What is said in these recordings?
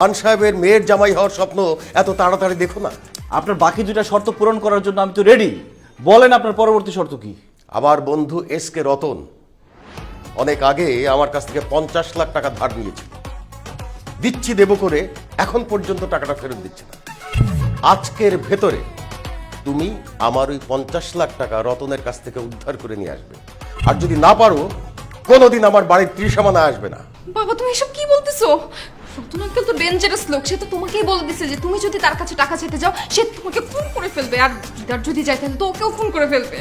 খান সাহেবের মেয়ের জামাই হওয়ার স্বপ্ন এত তাড়াতাড়ি দেখো না। আপনার বাকি দুটা শর্ত পূরণ করার জন্য আমি তো রেডি। বলেন আপনার পরবর্তী শর্ত কি? আমার বন্ধু এস কে রতন অনেক আগে আমার কাছ থেকে 50 লাখ টাকা ধার নিয়েছিল। দিচ্ছি দেব করে এখন পর্যন্ত টাকাটা ফেরত দিচ্ছে না। আজকের ভেতরে তুমি আমার ওই 50 লাখ টাকা রতনের কাছ থেকে উদ্ধার করে নিয়ে আসবে। আর যদি না পারো কোনোদিন আমার বাড়ির ত্রিসীমানায় আসবে না। বাবা তুমি এসব কি বলতেছো? রতন আঙ্কেল তো ডেঞ্জারাস লোক, সে তো তোমাকেই বলে দিছে যে তুমি যদি তার কাছে টাকা চাইতে যাও সে তোমাকে খুন করে ফেলবে, আর দিদার যদি যায় তাহলে তো ওকেও খুন করে ফেলবে।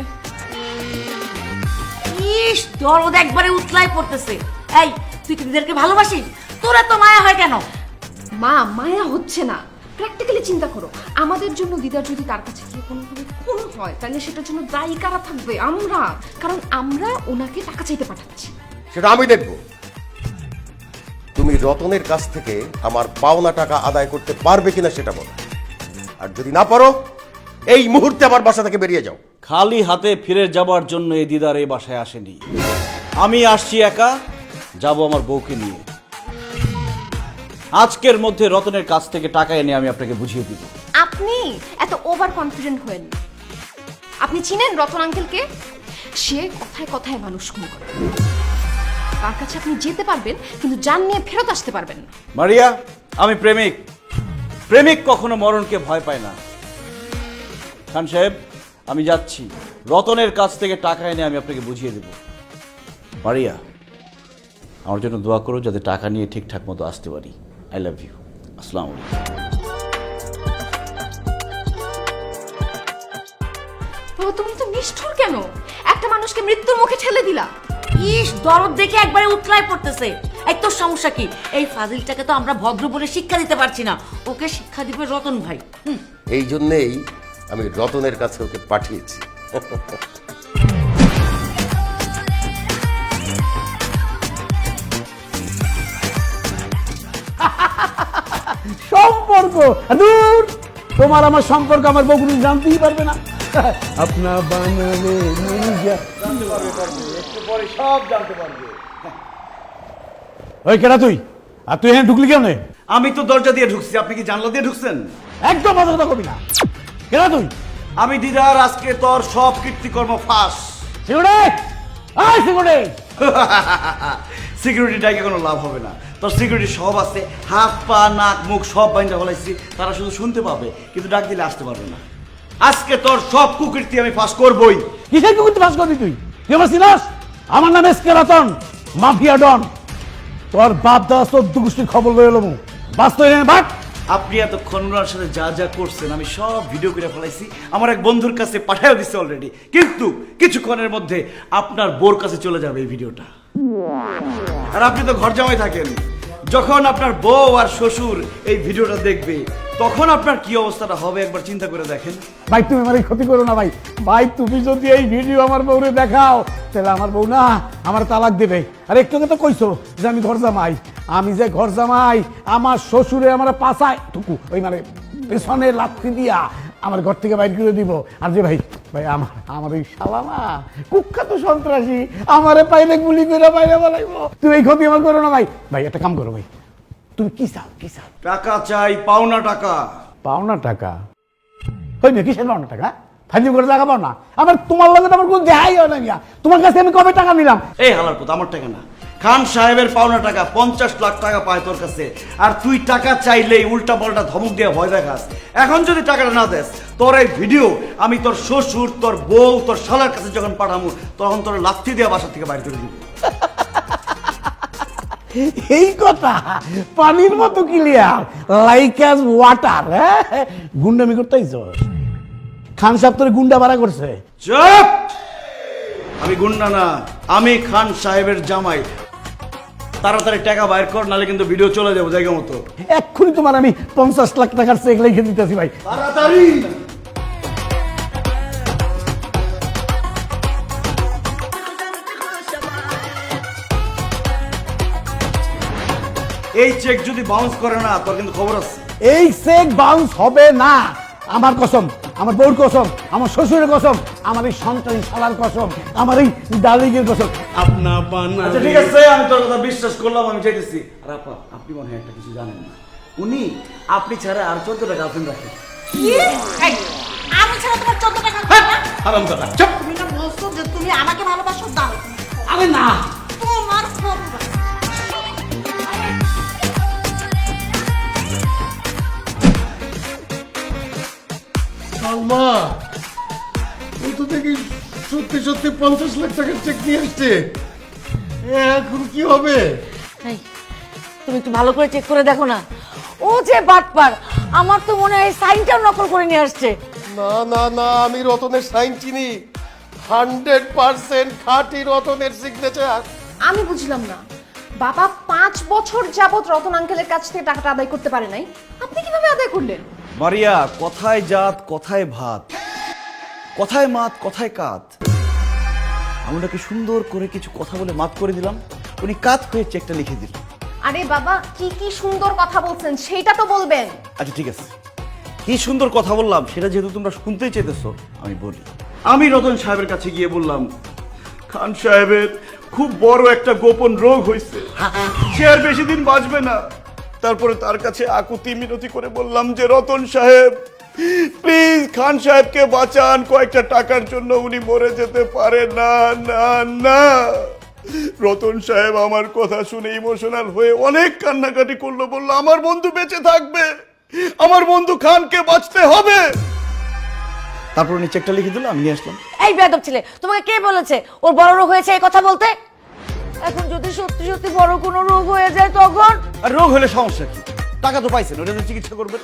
ইস, দরদ একবারে উতলাই পড়তেছে। এই, তুই কি দিদারকে ভালোবাসিস? তোরা তো মায়া হয় কেন? মা, মায়া হচ্ছে না, প্র্যাকটিক্যালি চিন্তা করো। আমাদের জন্য দিদার যদি তার কাছে গিয়ে কোনোভাবে খুন হয় তাহলে সেটার জন্য দায়ী কারা থাকবে? আমরা, কারণ আমরা ওনাকে টাকা চাইতে পাঠাচ্ছি। সেটা আমি দেখব। তুমি রতনের কাছ থেকে আমার পাওনা টাকা আদায় করতে পারবে কিনা সেটা বলো। আর যদি না পারো এই মুহূর্তে আমার বাসা থেকে বেরিয়ে যাও। খালি হাতে ফিরে যাবার জন্য এই দিদার এই বাসায় আসেনি। আমি আসছি একা, যাব আমার বউকে নিয়ে। আজকের মধ্যে রতনের কাছ থেকে টাকা এনে আমি আপনাকে বুঝিয়ে দিব। আপনি এত ওভার কনফিডেন্ট হয়েন। আপনি চিনেন রতন আঙ্কেলকে? সে কথায় কথায় মানুষ খুন করে। তার কাছে আপনি যেতে পারবেন কিন্তু জান নিয়ে ফেরত আসতে পারবেন না। মারিয়া, আমি প্রেমিক। প্রেমিক কখনো মরণকে ভয় পায় না। খান সাহেব, আমি যাচ্ছি। রতনের কাছ থেকে টাকা এনে আমি আপনাকে বুঝিয়ে দেব। মারিয়া, আমার জন্য দোয়া করো যাতে টাকা নিয়ে ঠিকঠাক মতো আসতে পারি। I love you. আসসালামু আলাইকুম। বাবা তুমি তো নিষ্ঠুর কেন? একটা মানুষকে মৃত্যুর মুখে ঠেলে দিলা। ইস, দরদ দেখে একবারে উতলাই পড়তেছে। এই তোর সমস্যা কি? এই ফাজিলটাকে তো আমরা ভদ্র বলে শিক্ষা দিতে পারছি না, ওকে শিক্ষা দিবে রতন ভাই। এই জন্যেই আমি রতনের কাছে ওকে পাঠিয়েছি। সম্পর্ক দূর, তোমার আমার সম্পর্ক আমার বকুনি জানতেই পারবে না। আপনা বানালে সব জানতে পারবে। ওই কেনা তুই, আর তুই এখানে ঢুকলি কেন? আমি তো দরজা দিয়ে ঢুকছি, আপনি কি জানলা দিয়ে ঢুকছেন? একদম মাথা কথা কবি না। কেনা তুই? আমি দিদার আজকে তোর সব কীর্তিকর্ম ফাঁস। সিকিউরিটি, আয় সিকিউরিটি। সিকিউরিটি ডাইকে কোনো লাভ হবে না। তোর সিকিউরিটি সব আছে, হাত পা নাক মুখ সব বাইন্দা ফলাইছি। তারা শুধু শুনতে পাবে কিন্তু ডাক দিলে আসতে পারবে না। আজকে তোর সব কুকীর্তি আমি ফাঁস করবই। কিসের কুকুরটি ফাঁস করবি তুই? তুই আমার চিনাস? আমার নাম S K Ratan, mafia don. তোর বাপ দাদা 14 গোষ্ঠীর খবর লয়ে এলো। বাস্তব বাট আপনি এতক্ষণ ওনার সাথে যা যা করছেন আমি সব ভিডিও করে ফেলাইছি, আমার এক বন্ধুর কাছে পাঠাও দিচ্ছে অলরেডি। কিন্তু কিছুক্ষণের মধ্যে আপনার বোর কাছে চলে যাবে এই ভিডিওটা। আর আপনি তো ঘর জামাই থাকেন, যখন আপনার বউ আর শ্বশুর এই ভিডিওটা দেখবে তখন আপনার কি অবস্থাটা হবে একবার চিন্তা করে দেখেন। ভাই তুমি আমার ক্ষতি করো না ভাই। ভাই তুমি যদি এই ভিডিও আমার বউরে দেখাও তাহলে আমার বউ না আমার তালাক দেবে। আর একটু তো কইছো যে আমি ঘর জামাই। আমি যে ঘর জামাই, আমার শ্বশুরে আমার পাছায় টুকু ওই মানে পেছনে লাথি দিয়া আমার ঘর থেকে বাইর করে দিব। আর যে ভাই ভাই আমার এই শালা না কুখ্যাত সন্ত্রাসী, আমারে পাইলে গুলি করে বাইরে বলাইব। তুমি এই ক্ষতি আমার করো না ভাই। ভাই একটা কাম করো ভাই, তুমি কি চাও? কি চাও? টাকা চাই, পাওনা টাকা। পাওনা টাকা? হই না, কিসের পাওনা টাকা? ফাইজ করে টাকা পাও না? আমার তোমার লগে আমার কোনো দেখাই হয় না মিয়া। তোমার কাছে আমি কবে টাকা নিলাম? এই হালার পুত, আমার টাকা না, খান সাহেবের পাওনা টাকা। 50 লাখ টাকা পায় তোর কাছে, আর তুই টাকা চাইলেই উল্টা পাল্টা ধমক দিয়ে ভয় দেখাস। এখন যদি টাকাটা না দেস, তোর এই ভিডিও আমি তোর শ্বশুর, তোর বউ, তোর শালার কাছে যখন পাঠাবো তখন তোর লাথি দিয়ে বাসা থেকে বাইরে করে দিব। এই কথা পানির মতো ক্লিয়ার, লাইক অ্যাজ ওয়াটার। হ্যাঁ, গুন্ডামি করতেইছ? খান সাহেব তোর গুন্ডা ভাড়া করছে? চুপ! আমি গুন্ডা না, আমি খান সাহেবের জামাই। তাড়াতাড়ি টাকা বাইর কর, নালে কিন্তু ভিডিও চলে যাবো জায়গা মতো। এক্ষুনি তোমার আমি 50 লাখ টাকার চেক লিখে দিতেছি ভাই। তাড়াতাড়ি! এই চেক যদি বাউন্স করে না তোর কিন্তু খবর আছে। এই চেক বাউন্স হবে না। আমার কসম, আমার বউর কসম, আমার শ্বশুরের কসম, আমার এই সন্তানী শালার কসম, আমার এই ডার্লিংয়ের কসম। আচ্ছা ঠিক আছে, আমি তোর কথা বিশ্বাস করলাম, আমি চাইতেছি। আর আপা, আপনি মনে হয় একটা কিছু জানেন না। উনি আপনি ছাড়া আর 14টা গার্লফ্রেন্ড রাখেন। কি? এই, আমি ছাড়া তোমার 14 টাকা হবে না? হারামজাদা, চুপ। তুমি না বলছো যে তুমি আমাকে ভালোবাসো, দাও। আরে না, তোমার খবর। সালমা, ও তো দেখি সত্যি সত্যি 50 লাখ টাকার চেক নিয়ে আসছে। এখন কি হবে? এই, তুমি একটু ভালো করে চেক করে দেখো না। ও যে বাটপার, আমার তো মনে হয় সাইনটাও নকল করে নিয়ে আসছে। না না না, আমি রতনের সাইন চিনি। 100% খাঁটি রতনের সিগনেচার। আমি বুঝলাম না, বাবা 5 বছর যাবত রতন আঙ্কেলের কাছ থেকে টাকাটা আদায় করতে পারে নাই, আপনি কিভাবে আদায় করলেন? মারিয়া, কথায় জাত কথায় ভাত, কথায় মাত কথায় কাত। আমি ওনাকে সুন্দর করে কিছু কথা বলে মাত করে দিলাম, উনি কাত হয়ে চেকটা লিখে দিল। আরে বাবা, কি কি সুন্দর কথা বলছেন সেটা তো বলবেন। আচ্ছা ঠিক আছে, কি সুন্দর কথা বললাম সেটা যেহেতু তোমরা শুনতেই চাইতেছো, আমি বলি। আমি রতন সাহেবের কাছে গিয়ে বললাম, খান সাহেবের খুব বড় একটা গোপন রোগ হয়েছে, সে আর বেশি দিন বাঁচবে না। তারপরে তার কাছে আকুতি মিনতি করে বললাম যে রতন সাহেব প্লিজ খান সাহেবকে বাঁচান, কয়েকটা টাকার জন্য উনি মরে যেতে পারে না না না। রতন সাহেব আমার কথা শুনে ইমোশনাল হয়ে অনেক কান্নাকাটি করলো, বললো আমার বন্ধু বেঁচে থাকবে, আমার বন্ধু খানকে বাঁচতে হবে। তারপর উনি চেকটা লিখে দিল, আমি নিয়ে আসলাম। এই বেয়াদব ছেলে, তোমাকে কে বলেছে ওর বড় রোগ হয়েছে এই কথা বলতে? এখন যদি সত্যি সত্যি বড় কোনো রোগ হয়ে যায় তখন? আর রোগ হলে সমস্যা কি? টাকা তো পাইছেন, ওটা তো চিকিৎসা করবেন।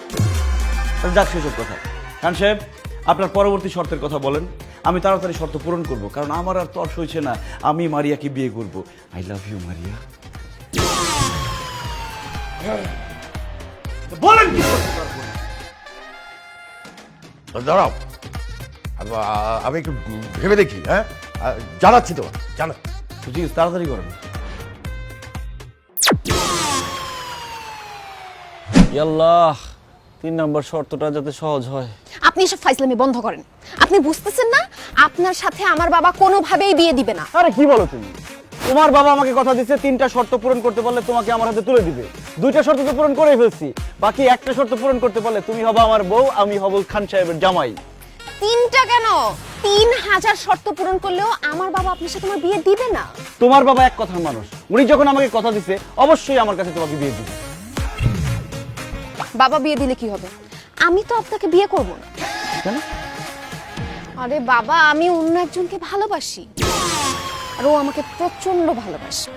যাক, সেসব কথা। খান সাহেব, আপনার পরবর্তী শর্তের কথা বলেন, আমি তাড়াতাড়ি শর্ত পূরণ করব, কারণ আমার আর তর সইছে না, আমি মারিয়াকে বিয়ে করব। I love you Maria. বলেন কি করতে পারবো না? দাঁড়াও, আমি একটু ভেবে দেখি। হ্যাঁ, জানাচ্ছি তোমার, জানাচ্ছি। তো ঠিক আছে, তাড়াতাড়ি করেন। আল্লাহ, 3 নম্বর শর্তটা যাতে সহজ হয়। আপনি এসব ফাইজলামি বন্ধ করেন। আপনি বুঝতেছেন না, আপনার সাথে আমার বাবা কোনোভাবেই বিয়ে দিবে না। আরে কি বলো তুমি? তোমার বাবা আমাকে কথা দিচ্ছে 3টা শর্ত পূরণ করতে পারলে তোমাকে আমার হাতে তুলে দিবে। 2টা শর্ত তো পূরণ করেই ফেলছি, বাকি একটা শর্ত পূরণ করতে পারলে তুমি হবা আমার বউ, আমি হব খান সাহেবের জামাই। 3টা কেন, 3000 শর্ত পূরণ করলেও আমার বাবা আপনার সাথে আমার বিয়ে দিবে না। তোমার বাবা এক কথার মানুষ, উনি যখন আমাকে কথা দিচ্ছে অবশ্যই আমার কাছে তোমাকে বিয়ে দিবে। বাবা বিয়ে দিলে কি হবে? আমি তো আপনাকে বিয়ে করব না। কেন? আরে বাবা, আমি অন্য একজনকে ভালোবাসি, আর ও আমাকে প্রচন্ড ভালোবাসে।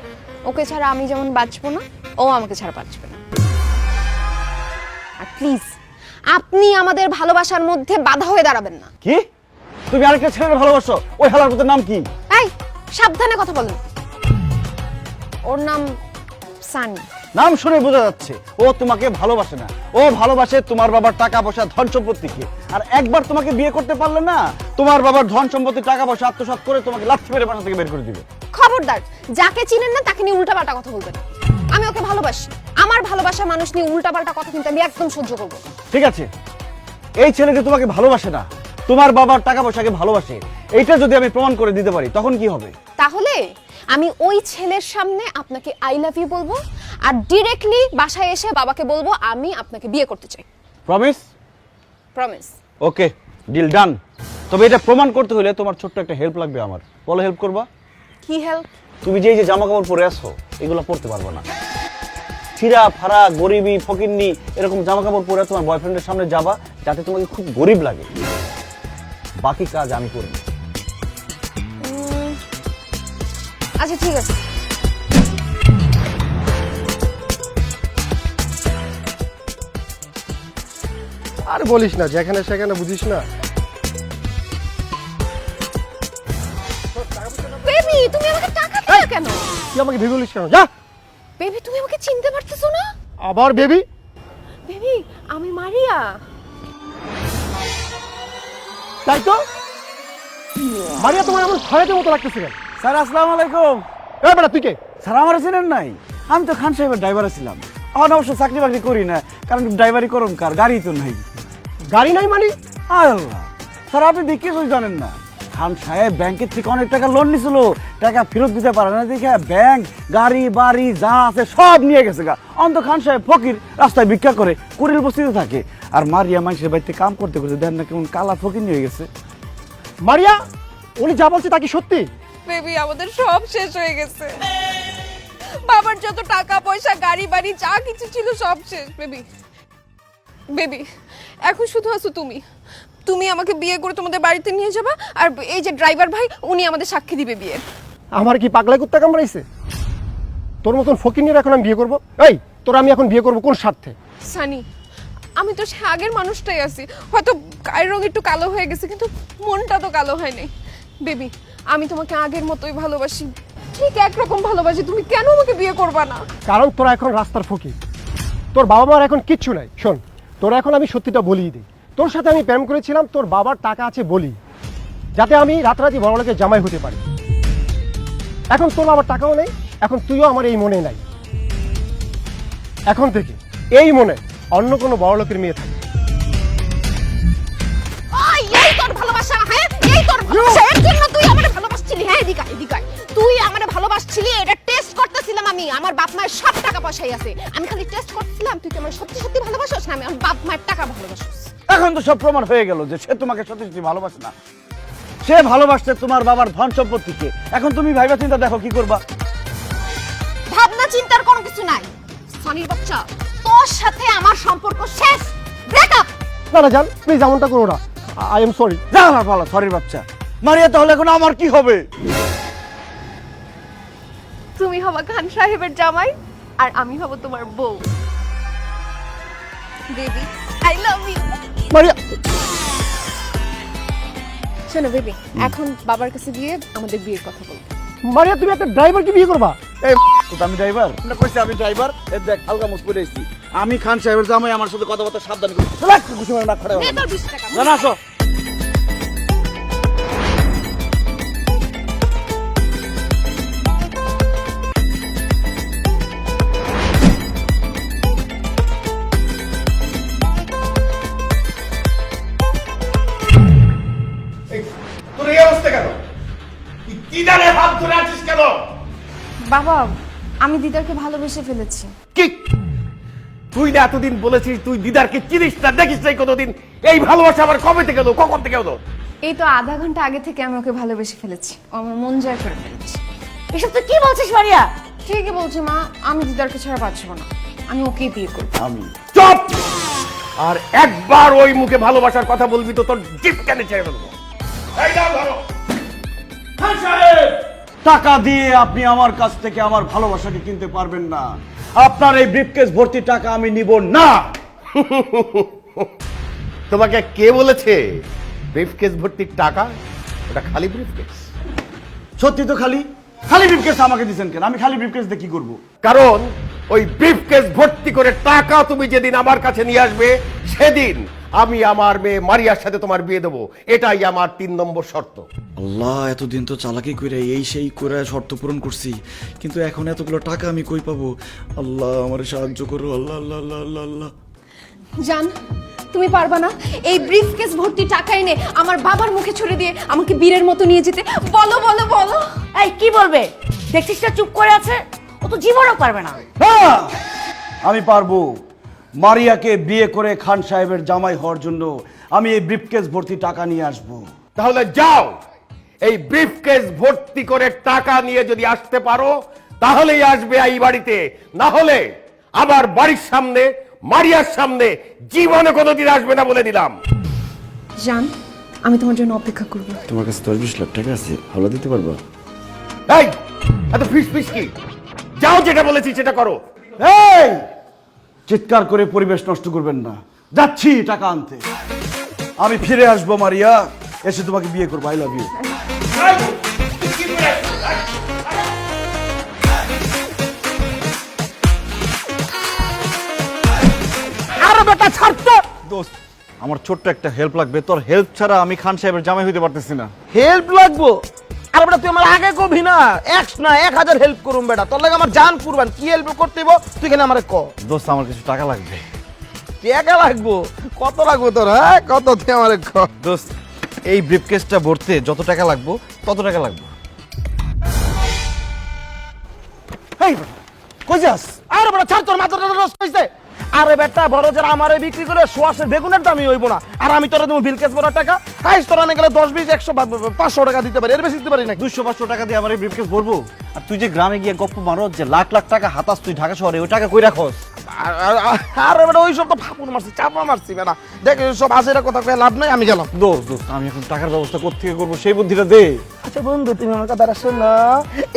ওকে ছাড়া আমি যেমন বাঁচবো না, ও আমাকে ছাড়া বাঁচবে না। আর প্লিজ, আপনি আমাদের ভালোবাসার মধ্যে বাধা হয়ে দাঁড়াবেন না। কি? তুমি আরেকটা ছেলের ভালোবাসো? ওই হালার পুতের নাম কি? এই, সাবধানে কথা বলেন। ওর নাম সানি। নাম শুনে বোঝা যাচ্ছে ও তোমাকে ভালোবাসে না, ও ভালোবাসে তোমার বাবার টাকা পয়সা ধন সম্পত্তিকে। আর একবার তোমাকে বিয়ে করতে পারলে না, তোমার বাবার ধন সম্পত্তি টাকা পয়সা আত্মসাৎ করে তোমাকে লাথি মেরে বাসা থেকে বের করে দিবে। খবরদার, যাকে চিনেন না তাকে নিয়ে উল্টাপাল্টা কথা বলবেন না। আমি ওকে ভালোবাসি, আমার ভালোবাসার মানুষ নিয়ে উল্টাপাল্টা কথা কিন্তু আমি একদম সহ্য করবো না। ঠিক আছে, এই ছেলেকে তোমাকে ভালোবাসে না, তোমার বাবার টাকা পয়সাকে ভালোবাসে, এইটা যদি আমি প্রমাণ করে দিতে পারি তখন কি হবে? তাহলে আমি ওই ছেলের সামনে আপনাকে আই লাভ ইউ বলবো, আর ডিরেক্টলি বাসায় এসে বাবাকে বলবো আমি আপনাকে বিয়ে করতে চাই। প্রমিস? প্রমিস। ওকে, ডিল ডান। তবে এটা প্রমাণ করতে হলে তোমার ছোট্ট একটা হেল্প লাগবে আমার। বলো, হেল্প করবা? কি হেল্প? তুমি যে এই যে জামা কাপড় পরে আসো এগুলো পরতে পারবে না। ছিঁড়া ফাড়া গরিবি ফকিন্নি এরকম জামা কাপড় পরে তোমার বয়ফ্রেন্ডের সামনে যাবা, যাতে তোমাকে খুব গরিব লাগে। বাকি কাজ আমি করব। আচ্ছা ঠিক আছে। আর বলিস না, যেখানে সেখানে বুঝিস না। বেবি, তুমি আমাকে টাকা দিলে কেন? তুই আমাকে ভেবে বলিস কেন? যা। বেবি, তুমি আমাকে চিনতে পারতেছো না? আবার বেবি? বেবি, আমি মারিয়া। তাই তো, মারিয়া তোমার এমন খয়ের মতো লাগতেছে কেন? স্যার আসসালামু আলাইকুম। এই বেটা, তুই কে? স্যার আমার চিনেন নাই? আমি তো খান সাহেবের ড্রাইভার ছিলাম। এখন অবশ্য চাকরি বাকরি করি না, কারণ ড্রাইভারি করুন কার, গাড়ি তো নাই। গাড়ি নাই মানে? আল্লাহ, স্যার আপনি দেখে কিছুই জানেন না। খান সাহেব ব্যাংকের থেকে অনেক টাকা লোন নিছিল, টাকা ফেরত দিতে পারে না দেখে ব্যাংক গাড়ি বাড়ি যা আছে সব নিয়ে গেছে গা। অন্ত খান সাহেব ফকির, রাস্তায় ভিক্ষা করে, কুড়িল বস্তিতে থাকে। আর মারিয়া মানুষের বাড়িতে কাম করতে করতে দেন না কেমন কালা ফকির নিয়ে গেছে। মারিয়া, উনি যা বলছে তা কি সত্যি? বেবি আমাদের সব শেষ হয়ে গেছে, বাবার যত টাকা পয়সা গাড়ি বাড়ি যা কিছু ছিল সব শেষ। বেবি বেবি এখন শুধু আছো তুমি, তুমি আমাকে বিয়ে করে তোমাদের বাড়িতে নিয়ে যাবা, আর এই যে ড্রাইভার ভাই উনি আমাদের সাক্ষী দিবে বিয়ের। আমার কি পাগলা কুত্তা কামড়াইছে? তোর মতন ফকিনির এখন আমি বিয়ে করবো? এই তোর আমি এখন বিয়ে করবো কোন স্বার্থে? সানি, আমি তো সে আগের মানুষটাই আছি, হয়তো গায়ের রং একটু কালো হয়ে গেছে কিন্তু মনটা তো কালো হয় নাই। বেবি আমি তোমাকে আগের মতোই ভালোবাসি, ঠিক একরকম ভালোবাসি, তুমি কেন আমাকে বিয়ে করবা না? কারণ তোরা এখন রাস্তার ফকির, তোর বাবা মার এখন কিচ্ছু নাই। শোন, তোরা এখন আমি সত্যিটা বলিয়ে দিই, তোর সাথে আমি প্রেম করেছিলাম তোর বাবার টাকা আছে বলি, যাতে আমি রাতারাতি বড়লোকের জামাই হতে পারি। এখন তোর বাবার টাকাও নেই, এখন তুইও আমার এই মনে নাই। এখন থেকে এই মনে অন্য কোনো বড়লোকের মেয়ে থাকে। ওই এই তোর ভালোবাসা, হ্যাঁ এই তোর ভালোবাসা, এর জন্য তুই আমারে ভালোবাসছিলি? হ্যাঁ এদিকে আয়, এদিকে আয়। তুই আমারে ভালোবাসছিলি, এটা টেস্ট করতেছিলাম আমি। আমার বাপ মায়ের সব টাকা পয়সাই আছে, আমি খালি টেস্ট করতেছিলাম তুই কি আমার সত্যি সত্যি ভালোবাসিস না আমি আমার বাপ মায়ের টাকা ভালোবাসিস। এখন তো সব প্রমাণ হয়ে গেল যে সে তোমাকে সত্যি সত্যি ভালোবাসে না, সে ভালোবাসছে তোমার বাবার ধন সম্পত্তিকে। এখন তুমি ভাইবা চিন্তা দেখো কি করবা। ভাবনা চিন্তার কোনো কিছু নাই। সনির বাচ্চা, তোর সাথে আমার সম্পর্ক শেষ, ব্রেকআপ। না না জান, প্লিজ এমনটা করো না, আই এম সরি। যা না ভালো, সরি বাচ্চা। মারিয়া তাহলে এখন আমার কি হবে? তুমি হবা খান সাহেবের জামাই আর আমি হব তোমার বউ। Baby I love you. Maria, শোনো বেবি, এখন বাবার কাছে গিয়ে আমাদের বিয়ের কথা বলবো। মারিয়া তুমি একটা ড্রাইভারকে বিয়ে করবা? এই তো আমি ড্রাইভার না কইছি, আমি ড্রাইভার। এই দেখ হালকা মুখ করে এসেছি, আমি খান সাহেবের জামাই, আমার সাথে কথাবার্তা সাবধান করে লাখ খুশি মানে না খড়ে নে তোর 20 টাকা। জানা আসো। তোর এই অবস্থা কেন? তুই দিদারে হাত ধরে আছিস কেন? বাবা, আমি দিদারকে ভালোবেসে ফেলেছি। কি? তুই না এতদিন বলেছিস তুই দিদারকে চিনিস না, দেখিস নাই কোনোদিন? এই ভালোবাসা আবার কবে থেকে হলো, কখন থেকে হলো? এই তো আধা ঘন্টা আগে থেকে আমি ওকে ভালোবেসে ফেলেছি, ও আমার মন জয় করে ফেলেছি। এসব তুই কি বলছিস মারিয়া? ঠিকই বলছি মা, আমি দিদারকে ছাড়া বাঁচবো না, আমি ওকেই বিয়ে করবো। আমি চুপ! আর একবার ওই মুখে ভালোবাসার কথা বলবি তো তোর জিপ কেন ছেড়ে ফেলবো। এই দাও ধরো। খান সাহেব! টাকা দিয়ে আপনি আমার কাছ থেকে আমার ভালোবাসাকে কিনতে পারবেন না। আপনার এই ব্রিফকেস ভর্তি টাকা আমি নিব না। তোমাকে কে বলেছে ব্রিফকেস ভর্তি টাকা? ওটা খালি ব্রিফকেস। সত্যি তো খালি খালি ব্রিফকেস আমাকে দিবেন কেন? আমি খালি ব্রিফকেস দিয়ে কি করব? কারণ ওই ব্রিফকেস ভর্তি করে টাকা তুমি যেদিন আমার কাছে নিয়ে আসবে সেদিন আমি আমার মেয়ে মারিয়ার সাথে তোমার বিয়ে দেবো, এটাই আমার 3 নম্বর শর্ত। আল্লাহ, এতদিন তো চালাকি করে এই সেই করে শর্ত পূরণ করছি, কিন্তু এখন এতগুলো টাকা আমি কই পাবো? আল্লাহ আমার সাহায্য করো, আল্লাহ আল্লাহ আল্লাহ আল্লাহ আল্লাহ। জান, তুমি পারবা না এই ব্রিফকেস ভর্তি টাকা এনে আমার বাবার মুখে ছুড়ে দিয়ে আমাকে বীরের মতো নিয়ে যেতে? বলো বলো বলো। এই কি বলবে? দেখছিস না চুপ করে আছে, ও তো জীবনও পারবে না। হ্যাঁ, আমি পারবো। মারিয়াকে বিয়ে করে খান সাহেবের জামাই হওয়ার জন্য আমি এই ব্রিফকেস ভর্তি টাকা নিয়ে আসবো। তাহলে যাও, এই ব্রিফকেস ভর্তি করে টাকা নিয়ে যদি আসতে পারো তাহলেই আসবে এই বাড়িতে, না হলে আবার বাড়ির সামনে মারিয়ার সামনে জীবনে কোনোদিন আসবে না বলে দিলাম। জান, আমি তোমার জন্য অপেক্ষা করবো। তোমার কাছে 10-20 লাখ টাকা আছে, ভালো দিতে পারবা? এই এত ফিস ফিস কি? যাও, যেটা বলেছি সেটা করো। এই চিৎকার করে পরিবেশ নষ্ট করবেন না, যাচ্ছি টাকা আনতে। আমি ফিরে আসবো মারিয়া, এসে তোমাকে বিয়ে করবো। I love you. আরে বেটা ছাড়তো। দোস্ত, আমার ছোট্ট একটা হেল্প লাগবে, তোর হেল্প ছাড়া আমি খান সাহেবের জামাই হইতে পারতেছি না। হেল্প লাগবো? আরে বেটা তুই আমার আগে কবি না, 1 না 1000 হেল্প করুম বেটা, তোর লাগে আমার জান কুরবান। কি হেল্প করতে হইব তুই কেন আমারে ক? দোস্ত, আমার কিছু টাকা লাগবে। টাকা লাগবো? কত লাগবো তোর? হ্যাঁ কত তুই আমারে ক? দোস্ত, এই ব্রিফকেসটা ভরতে যত টাকা লাগবে তত টাকা লাগবে। এই বেটা, কই যাস? আরে বেটা ছাড়, তোর মাথাটা নষ্ট হইছে। আরে বেটা বড় যারা আমারে বিক্রি করে সোয়াশের বেগুনের দামই হইব না, আর আমি তোরা দেবো বিলকেস ভরা টাকা। খাইস তোরা না গেলে 10 20 100 500 টাকা দিতে পারি, এর বেশি দিতে পারি না। 200-500 টাকা দিয়ে আমার এই ব্রিফকেস ভরবো? আর তুই যে গ্রামে গিয়ে গপ্প মারো যে লাখ লাখ টাকা হাতাস তুই ঢাকা শহরে, ওই টাকা কই রাখস? আরে বেটা ওই সব তো ফাপুন মারছি, চাপা মারছি বেটা। দেখ সব হাসিরা কথা কয়ে লাভ নাই, আমি গেলাম। দোস্ত আমি এখন টাকার ব্যবস্থা কোত্থেকে করবো সেই বুদ্ধিটা দে। আচ্ছা বন্ধু, তুমি আমার কথা শোন না।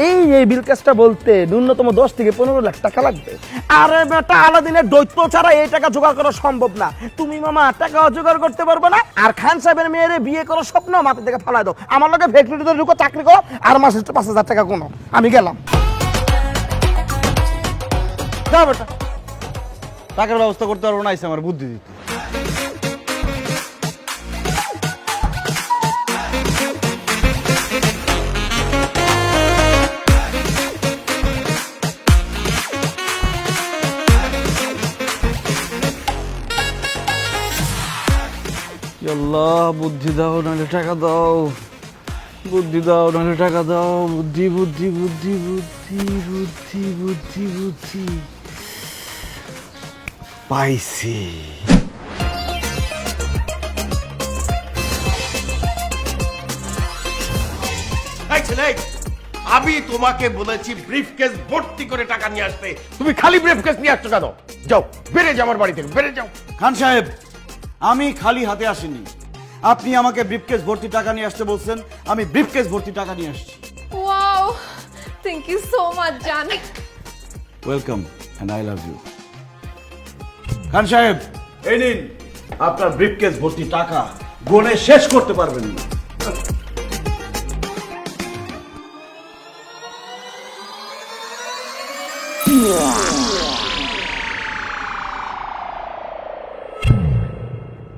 এই বিলকেসটা বলতে ন্যূনতম 10 থেকে 15 লাখ টাকা লাগবে। আরে বেটা আলাদিনের দৈত্য ছাড়া এই টাকা জোগাড় করা সম্ভব না। তুমি মামা টাকা জোগাড় করতে পারবে না, আর খান সাহেবের মেয়েরে বিয়ে করার স্বপ্ন মাথা থেকে ফালাই দাও। আমার লোকে ফ্যাক্টরিতে ঢুকো, চাকরি করো, আর মাসে 5,000 টাকা কোনো। আমি গেলাম। যা বেটা, টাকার ব্যবস্থা করতে পারবো না, এসে আমার বুদ্ধি দিতে। আল্লাহ বুদ্ধি দাও নাহলে টাকা দাও, বুদ্ধি দাও নাহলে টাকা দাও, বুদ্ধি বুদ্ধি বুদ্ধি বুদ্ধি বুদ্ধি বুদ্ধি বুদ্ধি পাইছি। আমি তোমাকে বলেছি ব্রিফকেস ভর্তি করে টাকা নিয়ে আসতে, তুমি খালি ব্রিফকেস নিয়ে আসছো কেন? যাও, বেড়ে যাও আমার বাড়ি থেকে, বেড়ে যাও। খান সাহেব, আমি খালি হাতে আসিনি। আপনি আমাকে ব্রিফকেস ভর্তি টাকা নিয়ে আসতে বলছেন, আমি ব্রিফকেস ভর্তি টাকা নিয়ে আসছি। Wow, thank you so much জান। Welcome and I love you. Khan সাহেব, এই নিন আপনার ব্রিফকেস ভর্তি টাকা, গুনে শেষ করতে পারবেন না।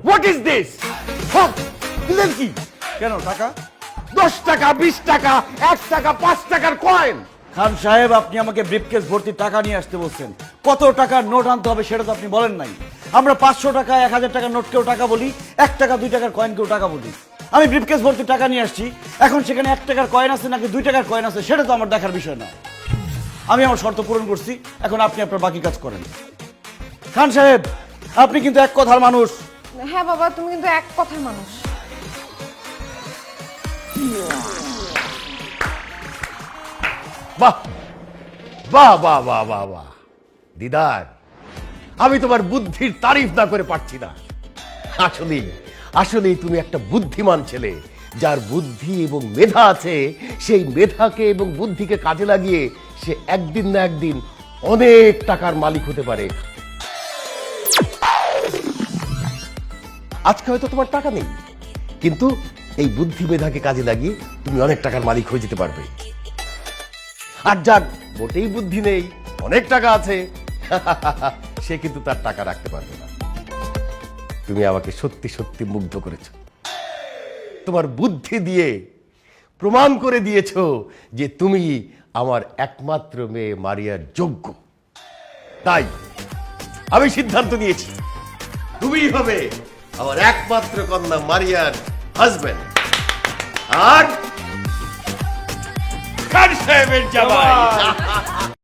What is this? দিলেন কি? কেন টাকা? 10 টাকা, 20 টাকা, 1 টাকা, 5 টাকার কয়েন। খান সাহেব, আপনি আমাকে ব্রিফকেস ভর্তি টাকা নিয়ে আসতে বলছেন, কত টাকার নোট আনতে হবে সেটা তো আপনি বলেন নাই। আমরা 500 টাকা 1000 টাকার নোটকেও টাকা বলি, 1 টাকা 2 টাকার কয়েনকেও টাকা বলি। আমি ব্রিফকেস ভর্তি টাকা নিয়ে আসছি, এখন সেখানে 1 টাকার কয়েন আছে নাকি 2 টাকার কয়েন আছে সেটা তো আমার দেখার বিষয় না। আমি আমার শর্ত পূরণ করছি, এখন আপনি আপনার বাকি কাজ করেন। খান সাহেব, আপনি কিন্তু এক কথার মানুষ। হ্যাঁ বাবা, তুমি কিন্তু এক কথার মানুষ। বাহ বাহ বাহ বাহ বাহ বাহ দিদার, আমি তোমার বুদ্ধির তারিফ না করে পারছি না। আসলে তুমি একটা বুদ্ধিমান ছেলে, যার বুদ্ধি এবং মেধা আছে। সেই মেধাকে এবং বুদ্ধিকে কাজে লাগিয়ে সে একদিন না একদিন অনেক টাকার মালিক হতে পারে। আজকে হয়তো তোমার টাকা নেই, কিন্তু এই বুদ্ধি মেধাকে কাজে লাগিয়ে তুমি অনেক টাকার মালিক হয়ে যেতে পারবে। আর যার মোটেই বুদ্ধি নেই, অনেক টাকা আছে, সে কিন্তু তার টাকা রাখতে পারবে না। তুমি আমাকে সত্যি সত্যি মুগ্ধ করেছো। তোমার বুদ্ধি দিয়ে প্রমাণ করে দিয়েছো যে তুমি আমার একমাত্র মেয়ে মারিয়ার যোগ্য। তাই আমি সিদ্ধান্ত নিয়েছি, তুমিই হবে আমার একমাত্র কন্যা মারিয়ার হাজবেন্ড আর খান সাহেবের জামাই।